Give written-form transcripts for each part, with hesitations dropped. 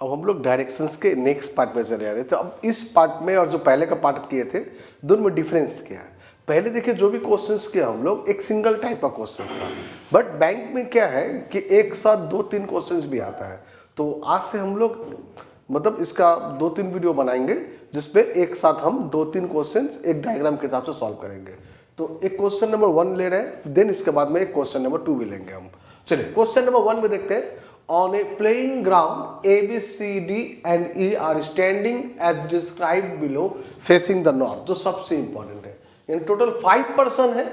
अब हम लोग डायरेक्शंस के नेक्स्ट पार्ट में चले आ रहे थे। अब इस पार्ट में और जो पहले का पार्ट किए थे दोनों में डिफरेंस क्या है। पहले देखिए जो भी क्वेश्चंस किया हम लोग एक सिंगल टाइप का क्वेश्चंस था, बट बैंक में क्या है कि एक साथ 2-3 क्वेश्चंस भी आता है। तो आज से हम लोग मतलब इसका 2-3 वीडियो बनाएंगे जिसपे एक साथ हम 2-3 क्वेश्चंस एक डायग्राम के हिसाब से सॉल्व करेंगे। तो एक क्वेश्चन नंबर 1 ले रहे हैं, देन इसके बाद में एक क्वेश्चन नंबर 2 भी लेंगे हम। चलिए क्वेश्चन नंबर 1 में देखते हैं। On a playing ground, A, B, C, D and E are standing as described below, facing the north। जो सबसे इंपॉर्टेंट है, यानी टोटल 5 पर्सन है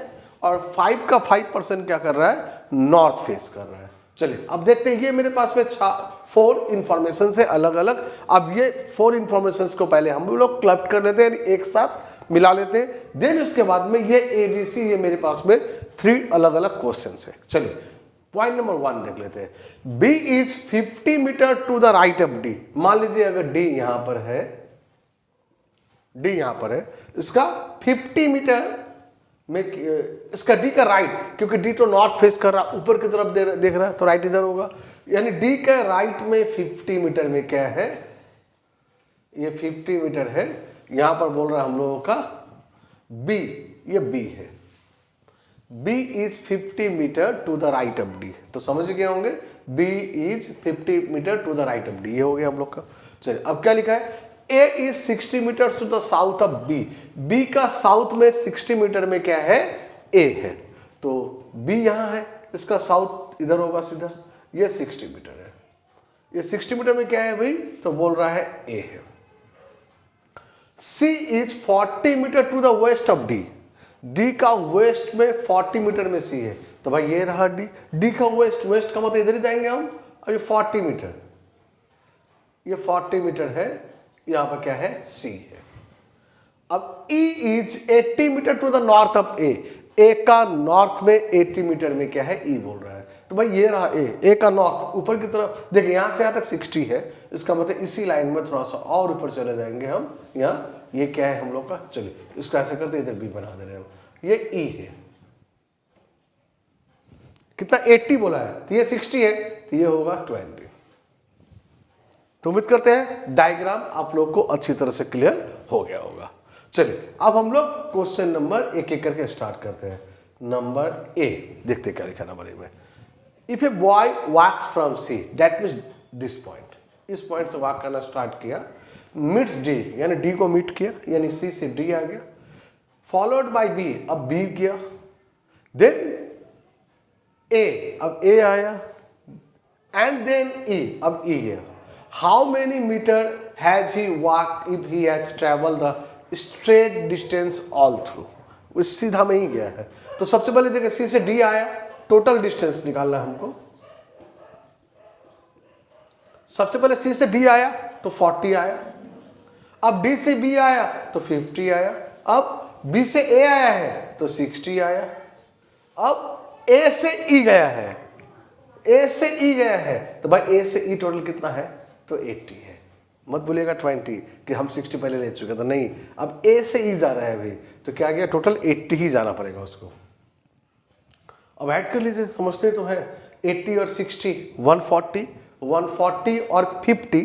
और 5 का 5% क्या कर रहा है, नॉर्थ फेस कर रहा है। चलिए अब देखते हैं, ये मेरे पास में 4 इंफॉर्मेशन है अलग अलग। अब ये 4 इंफॉर्मेशन को पहले हम लोग क्लब कर लेते हैं, यानी एक साथ मिला लेते हैं। देन इसके बाद में ये ABC, ये मेरे पास में 3 अलग अलग क्वेश्चन है। चलिए पॉइंट नंबर 1 देख लेते हैं। B is 50 metre to the right of D। मान लीजिए अगर D यहां पर है, D यहां पर है, इसका 50 मीटर में इसका D का राइट, क्योंकि D तो नॉर्थ फेस कर रहा, ऊपर की तरफ देख रहा है, तो राइट इधर होगा, यानी D का राइट में 50 मीटर में क्या है, ये 50 मीटर है। यहां पर बोल रहा है हम लोगों का B, ये B है। B is 50 metre to the right of D। तो समझ गए होंगे, B is 50 metre to the right of D, ये हो गया हम लोग का। चलिए अब क्या लिखा है, A is 60 metre to the south of B। B का साउथ में 60 मीटर में क्या है, A है। तो B यहां है, इसका साउथ इधर होगा सीधा, ये 60 मीटर है। ये 60 मीटर में क्या है भाई, तो बोल रहा है A है। C is 40 metre to the west of D। D का वेस्ट में 40 मीटर में C है, तो भाई ये रहा D। D का वेस्ट, वेस्ट का मतलब इधर ही जाएंगे हम, और ये 40 मीटर, ये 40 मीटर है, यहां पर क्या है, C है। अब E is 80 metre to the north of A। A का नॉर्थ में 80 मीटर में क्या है, E बोल रहा है, तो भाई ये रहा A का नॉर्थ ऊपर की तरफ। देखिए यहां से यहां तक 60 है, इसका मतलब इसी लाइन में थोड़ा सा और ऊपर चले जाएंगे हम। यहाँ ये क्या है हम लोग का, चलिए इसको ऐसे करते इधर भी बना दे रहे हैं हम, ये E है। कितना, 80 बोला है, तो ये 60 है, तो ये होगा 20। तो उम्मीद करते हैं डायग्राम आप लोग को अच्छी तरह से क्लियर हो गया होगा। चलिए अब हम लोग क्वेश्चन नंबर एक एक करके स्टार्ट करते हैं। नंबर A देखते क्या लिखा नंबर A में। If a boy walks from C, that means this point, इस पॉइंट से वॉक करना स्टार्ट किया, मीट्स D, यानी D को मीट किया, यानी C से D आ गया, फॉलोड बाय B, अब B गया, देन A, अब A आया, एंड देन E, अब E गया। How many metre has he walk if he has travel the straight distance all through, वो सीधा में ही गया है। तो सबसे पहले देखिए C से D आया, टोटल डिस्टेंस निकालना है हमको। सबसे पहले C से D आया तो 40 आया, अब D से B आया तो 50 आया, अब B से A आया है तो 60 आया, अब A से E गया है, A से E गया है, तो भाई A से E टोटल कितना है, तो 80 है। मत बोलिएगा 20 कि हम 60 पहले ले चुके, तो नहीं, अब A से E जा रहा है भाई, तो क्या गया, टोटल 80 ही जाना पड़ेगा उसको। अब ऐड कर लीजिए, समझते तो है, 80 और 60 140, 140 और 50,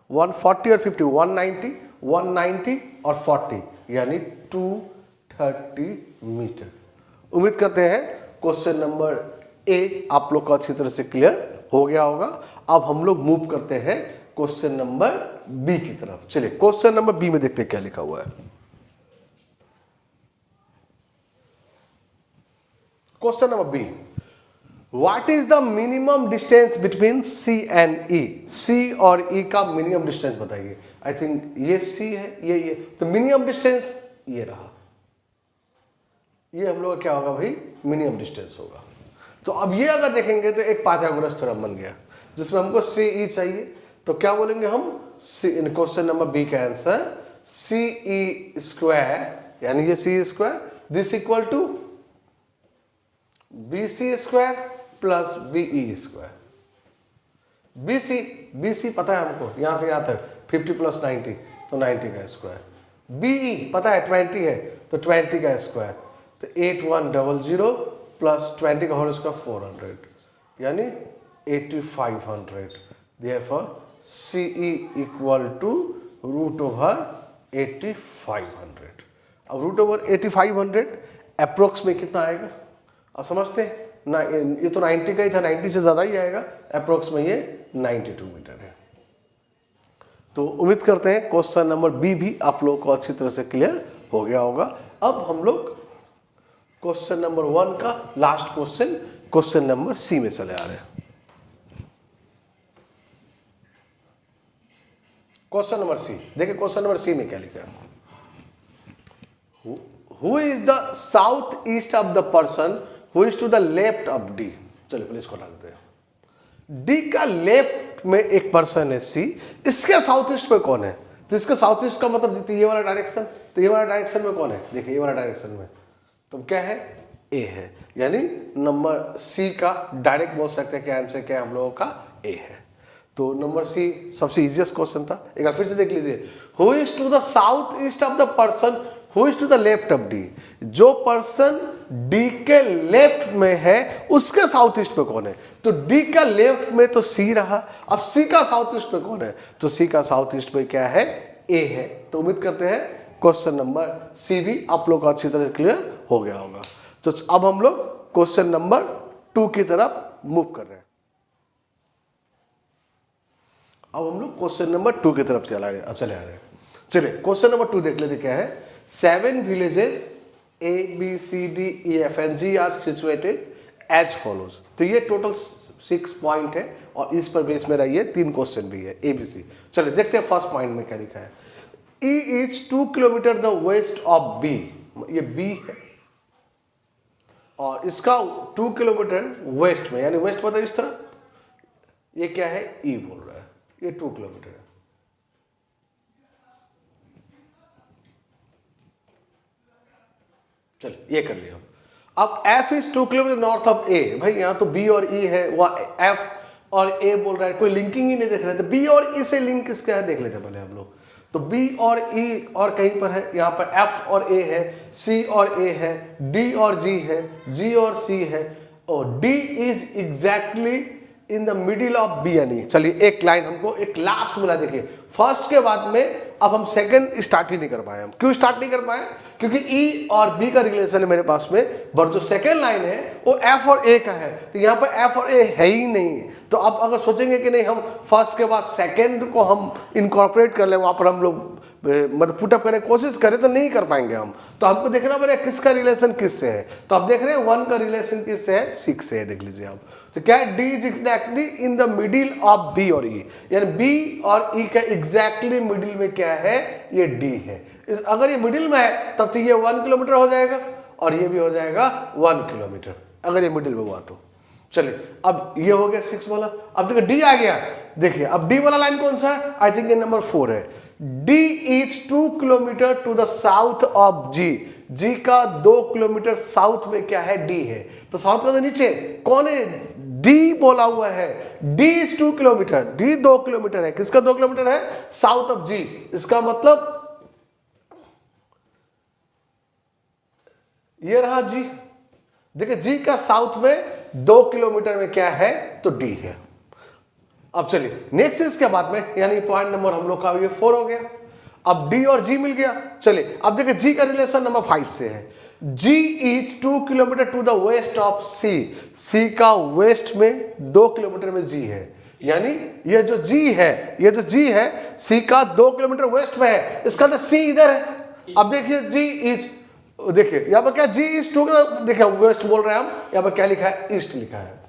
140 और 50 190, 190 और 40 यानी 230 मीटर। उम्मीद करते हैं क्वेश्चन नंबर A आप लोग को अच्छी तरह से क्लियर हो गया होगा। अब हम लोग मूव करते हैं क्वेश्चन नंबर B की तरफ। चलिए क्वेश्चन नंबर B में देखते हैं क्या लिखा हुआ है। Question number B, what is the minimum distance between C and E। C और E का मिनिमम डिस्टेंस बताइए। आई थिंक ये C है, ये तो मिनिमम डिस्टेंस ये रहा, ये हम लोग क्या होगा भाई, मिनिमम डिस्टेंस होगा। तो अब ये अगर देखेंगे तो एक पाइथागोरस थ्योरम बन गया, जिसमें हमको CE चाहिए, तो क्या बोलेंगे हम, इन क्वेश्चन नंबर B का आंसर CE स्क्वायर, यानी ये C square, this equal to BC square plus BE square. BC पता है हमको, यहां से यहां तक 50 प्लस 90, तो 90 का स्क्वायर। BE पता है 20 है, तो 20 का स्क्वायर, तो 8100 प्लस 20 का होल स्क्वायर 400, यानी 8500। Therefore CE equal to √/8500। अब √/8500 अप्रोक्स में कितना आएगा अब समझते हैं ना, ये तो 90 का ही था, 90 से ज़्यादा ही आएगा, अप्रोक्स में ये 92 मीटर है। तो उम्मीद करते हैं क्वेश्चन नंबर बी भी आप लोगों को अच्छी तरह से क्लियर हो गया होगा। अब हम लोग क्वेश्चन नंबर 1 का लास्ट क्वेश्चन नंबर सी में चले आ रहे हैं। क्वेश्चन नंबर सी देखिए, क्वेश्चन नंबर सी में क्या लिखा है, who is the south east of the person who is to the left of D. चलिए पहले इसको डालते हैं। डी का लेफ्ट में एक पर्सन है सी, इसके साउथ ईस्ट में कौन है, तो इसका साउथ ईस्ट का मतलब ये वाला डायरेक्शन, तो ये वाला डायरेक्शन में कौन है, देखिए ये वाला डायरेक्शन में तो क्या है, ए है, यानी नंबर सी का डायरेक्ट बोल सकते हैं कि आंसर क्या है हम लोगों का ए है। तो नंबर सी सबसे इजीएस्ट क्वेश्चन था। एक बार फिर से देख लीजिए, who is to the south east of the person who is to the left of D, जो पर्सन डी के लेफ्ट में है उसके साउथ ईस्ट में कौन है, तो डी का लेफ्ट में तो सी रहा, अब सी का साउथ ईस्ट में कौन है, तो सी का साउथ ईस्ट में क्या है, ए है। तो उम्मीद करते हैं क्वेश्चन नंबर सी भी आप लोग को अच्छी तरह क्लियर हो गया होगा। तो अब हम लोग क्वेश्चन नंबर 2 की तरफ मूव कर रहे हैं। अब हम लोग क्वेश्चन नंबर 2 की तरफ चले आ रहे हैं। चलिए क्वेश्चन नंबर 2 देख लेते क्या है। 7 villages ABCDEFG are situated as follows. तो ये टोटल 6 पॉइंट है और इस पर बेस मेरा ये 3 क्वेश्चन भी है ABC। चलिए देखते हैं फर्स्ट पॉइंट में क्या लिखा है। E is 2 kilometre the west of B, ये B है और इसका 2 किलोमीटर वेस्ट में, यानी वेस्ट मतलब इस तरह, ये क्या है E बोल रहा है, ये 2 किलोमीटर है। चलिए ये कर लिया। अब F is 2 kilometre north of A, भाई यहाँ तो B और E है, वह F और A बोल रहा है, कोई लिंकिंग ही नहीं देख रहे थे। B और E से लिंक किसका है देख लेते पहले हम लोग। तो B और E और कहीं पर है, यहाँ पर F और A है, C और A है, D और G है, G और C है और D is exactly in the middle of B यानी। चलिए एक लाइन हमको एक लास्ट मिला, देखिए फर्स्ट के बाद में अब हम सेकंड स्टार्ट ही नहीं कर पाए। हम क्यों स्टार्ट नहीं कर पाए, क्योंकि E और B का रिलेशन है मेरे पास में, बट जो सेकंड लाइन है वो F और A का है, तो यहाँ पर F और A है ही नहीं। तो अब अगर सोचेंगे कि नहीं हम फर्स्ट के बाद सेकंड को हम इनकॉर्पोरेट कर ले, वहाँ पर हम लोग मतलब पुटअप करने की कोशिश करें तो नहीं कर पाएंगे हम। तो हमको देखना पड़ेगा किसका रिलेशन किससे है। तो आप देख रहे हैं 1 का रिलेशन किससे है, 6 से है, देख लीजिए आप। तो क्या है, D is exactly in the middle of B और E, यानी B और E का एग्जैक्टली मिडिल में क्या है, ये D है। अगर ये मिडिल में है तब तो ये 1 किलोमीटर हो जाएगा और ये भी हो जाएगा 1 किलोमीटर, अगर ये मिडिल में हुआ तो। चलिए अब ये हो गया 6 वाला। अब देखिए D आ गया, देखिए अब D वाला लाइन कौन सा है, आई थिंक ये नंबर 4 है। D is 2 kilometre to the south of G, G का 2 किलोमीटर साउथ में क्या है, D है। तो साउथ का तो नीचे कौन है, D बोला हुआ है। D is 2 kilometre, D 2 kilometre है, किसका 2 किलोमीटर है, साउथ ऑफ G। इसका मतलब ये रहा G, देखिए G का साउथ में 2 किलोमीटर में क्या है, तो D है। अब चलिए नेक्स्ट इसके बाद में, यानी पॉइंट नंबर हम लोग का ये 4 हो गया। अब D और G मिल गया। चलिए अब देखिए G का रिलेशन नंबर 5 से है। G is 2 kilometre to the west of C, C का वेस्ट में 2 किलोमीटर में G है, यानी ये जो G है, ये जो G है C का 2 किलोमीटर वेस्ट में है, इसका तो C इधर है। अब देखिए G इज, देखिए यहाँ पर क्या G इज 2, देखिए वेस्ट बोल रहे हैं हम, यहाँ पर क्या लिखा है, ईस्ट लिखा है,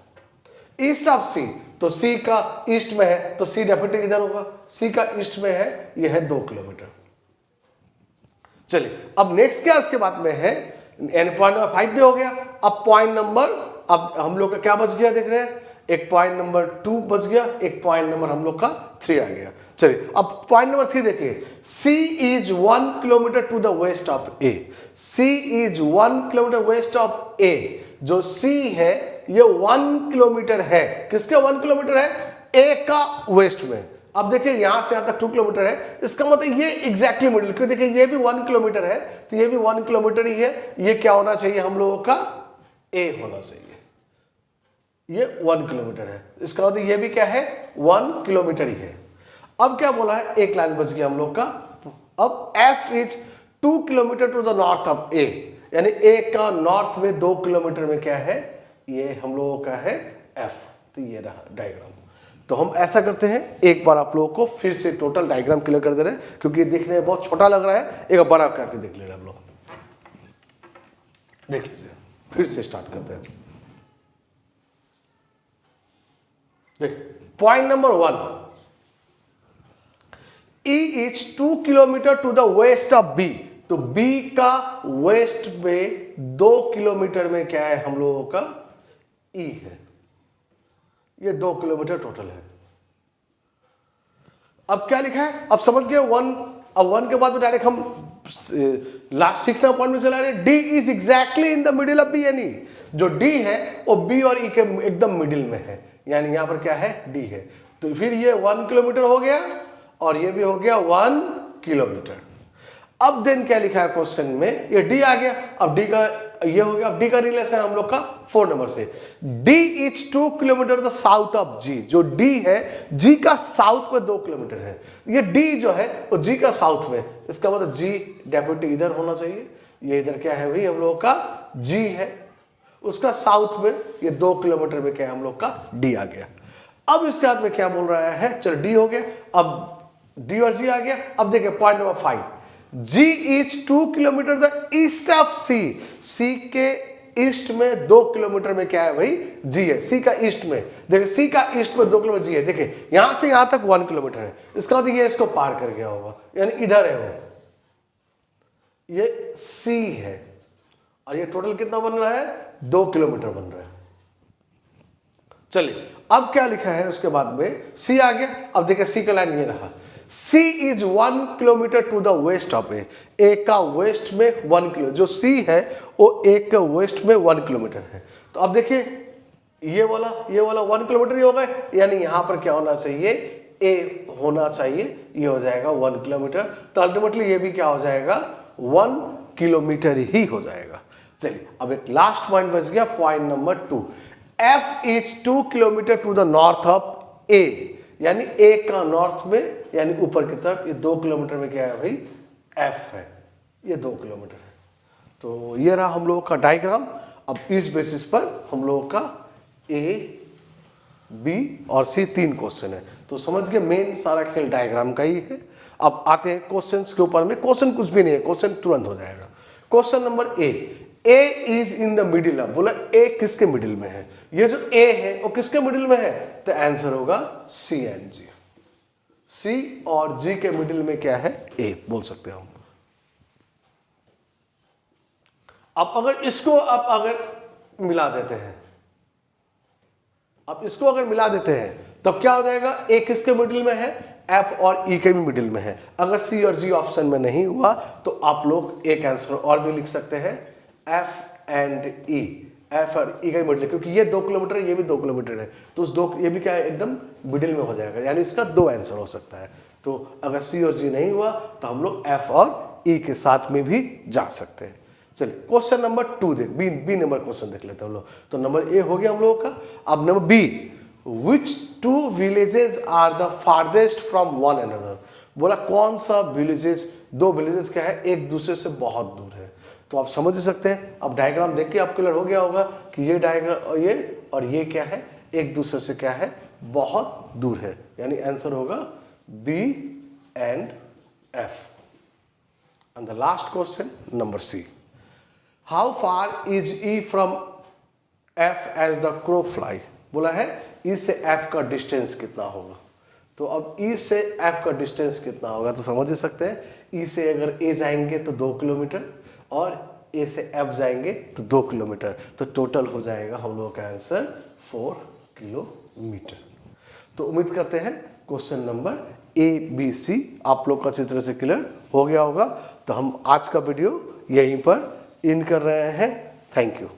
ईस्ट ऑफ C। तो C का ईस्ट में है तो C डेफिनेटली इधर होगा, C का ईस्ट में है, ये है 2 किलोमीटर। चलिए अब नेक्स्ट क्या इसके बाद में है, पॉइंट नंबर 5 भी हो गया। अब पॉइंट नंबर, अब हम लोग का क्या बच गया देख रहे हैं, एक पॉइंट नंबर 2 बच गया, एक पॉइंट नंबर हम लोग का 3 आ गया। चलिए अब पॉइंट नंबर 3 देखिए, C is 1 kilometre to the west of A, C is 1 kilometre west of A। जो C है ये 1 किलोमीटर है, किसके 1 किलोमीटर है, A का वेस्ट में। अब देखिए यहां से यहां तक 2 किलोमीटर है, इसका मतलब ये एग्जैक्टली मिडिल, क्योंकि देखिए ये भी 1 किलोमीटर है तो ये भी 1 किलोमीटर ही है। ये क्या होना चाहिए हम लोगों का, A होना चाहिए, ये 1 किलोमीटर है, इसका मतलब ये भी क्या है, 1 किलोमीटर ही है। अब क्या बोला है, एक लाइन बच गया हम लोग का। अब F is 2 kilometre to the north of A, यानी A का नॉर्थ में 2 किलोमीटर में क्या है, ये हम लोगों का है F। तो ये रहा डायग्राम। तो हम ऐसा करते हैं, एक बार आप लोगों को फिर से टोटल डायग्राम क्लियर कर दे रहे हैं, क्योंकि ये देखने में बहुत छोटा लग रहा है। एक बड़ा करके देख ले रहे हम लोग, देख लीजिए। फिर से स्टार्ट करते हैं। देख, point number 1, E is 2 kilometre to the west of B। तो B का वेस्ट में 2 किलोमीटर में क्या है हम लोगों का, E है। ये 2 किलोमीटर टोटल है। अब क्या लिखा है, अब समझ गए 1। अब 1 के बाद में डायरेक्ट हम लास्ट 6 पॉइंट में चला रहे हैं। D is exactly in the middle of B, यानी जो D है वो B और E के एकदम मिडिल में है, यानी यहां पर क्या है, D है। तो फिर ये 1 किलोमीटर हो गया और ये भी हो गया 1 किलोमीटर। अब देन क्या लिखा है क्वेश्चन में, ये D आ गया। अब D का ये हो गया। अब D का रिलेशन हम लोग का 4 नंबर से, D is 2 kilometre the south of G। जो D है G का साउथ में 2 किलोमीटर है। ये D जो है वो G का साउथ में, इसका मतलब G डेफिनेटली इधर होना चाहिए। ये इधर क्या है भाई, हम लोग का G है, उसका साउथ में ये 2 किलोमीटर में क्या है हम लोग का D आ गया। अब इसके बाद में क्या बोल रहा है, चलो D हो गया, अब D और G आ गया। अब देखिए point number 5, G is 2 kilometre the east of C। C के ईस्ट में 2 किलोमीटर में क्या है भाई, G है। C का ईस्ट में, देखिए C का ईस्ट में 2 किलोमीटर G है। देखिए यहां से यहां तक 1 किलोमीटर है, इसका मतलब ये इसको पार कर गया होगा, यानी इधर है वो, ये C है। और ये टोटल कितना बन रहा है, 2 किलोमीटर बन रहा है। चलिए अब क्या लिखा है उसके बाद में, C आ गया। अब देखिए C का लाइन ये रहा, C is 1 kilometre to the west of A का वेस्ट में 1 किलो, जो C है वो A के वेस्ट में 1 किलोमीटर है। तो अब देखिए ये वाला 1 किलोमीटर ही होगा, यानी यहां पर क्या होना चाहिए, A होना चाहिए, ये हो जाएगा 1 किलोमीटर। तो अल्टीमेटली ये भी क्या हो जाएगा, 1 किलोमीटर ही हो जाएगा। चलिए अब एक लास्ट पॉइंट बच गया, point number 2, F is 2 kilometre to the north of A, यानी A का नॉर्थ में, यानी ऊपर की तरफ, ये 2 किलोमीटर में क्या है भाई, F है, ये 2 किलोमीटर है। तो ये रहा हम लोगों का डायग्राम। अब इस बेसिस पर हम लोगों का A, B और C 3 क्वेश्चन है। तो समझ गए, मेन सारा खेल डायग्राम का ही है। अब आते हैं क्वेश्चंस के ऊपर में। क्वेश्चन कुछ भी नहीं है, क्वेश्चन तुरंत हो जाएगा। Question number A is in the middle of, बोला A किसके मिडिल में है, ये जो A है वो किसके मिडिल में है, तो आंसर होगा C एंड G। C और G के मिडिल में क्या है, A बोल सकते हैं हम। अब अगर इसको मिला देते हैं, अब इसको अगर मिला देते हैं तब क्या हो जाएगा, A किसके मिडिल में है, F और E के भी मिडिल में है। अगर C और G ऑप्शन में नहीं हुआ तो आप लोग एक आंसर और भी लिख सकते हैं, F एंड E, F और E का मिडिल, क्योंकि ये 2 किलोमीटर है, ये भी 2 किलोमीटर है, तो उस 2 ये भी क्या है, एकदम मिडिल में हो जाएगा, यानी इसका 2 आंसर हो सकता है। तो अगर C और G नहीं हुआ तो हम लोग F और E के साथ में भी जा सकते हैं। चलिए क्वेश्चन नंबर 2 देख, बी नंबर क्वेश्चन देख लेते हैं हम लोग। तो नंबर A हो गया हम लोगों का। अब number B, which 2 villages are the farthest from one another, बोला कौन सा विलेजेस, 2 विलेजेस क्या है, एक दूसरे से बहुत दूर है। तो आप समझ सकते हैं, अब डायग्राम देख के आपको क्लियर हो गया होगा कि ये डायग्राम, ये और ये क्या है, एक दूसरे से क्या है, बहुत दूर है, यानी आंसर होगा B and F। And the last question number C, how far is E from F as the crow fly, बोला है E से F का डिस्टेंस कितना होगा। तो अब E से F का डिस्टेंस कितना होगा, तो समझ ही सकते हैं, E से अगर A जाएंगे तो 2 किलोमीटर और A से F जाएंगे तो 2 किलोमीटर, तो टोटल हो जाएगा हम लोगों का आंसर 4 किलोमीटर। तो उम्मीद करते हैं question number A, B, C आप लोग का अच्छी तरह से क्लियर हो गया होगा। तो हम आज का वीडियो यहीं पर इन कर रहे हैं। Thank you.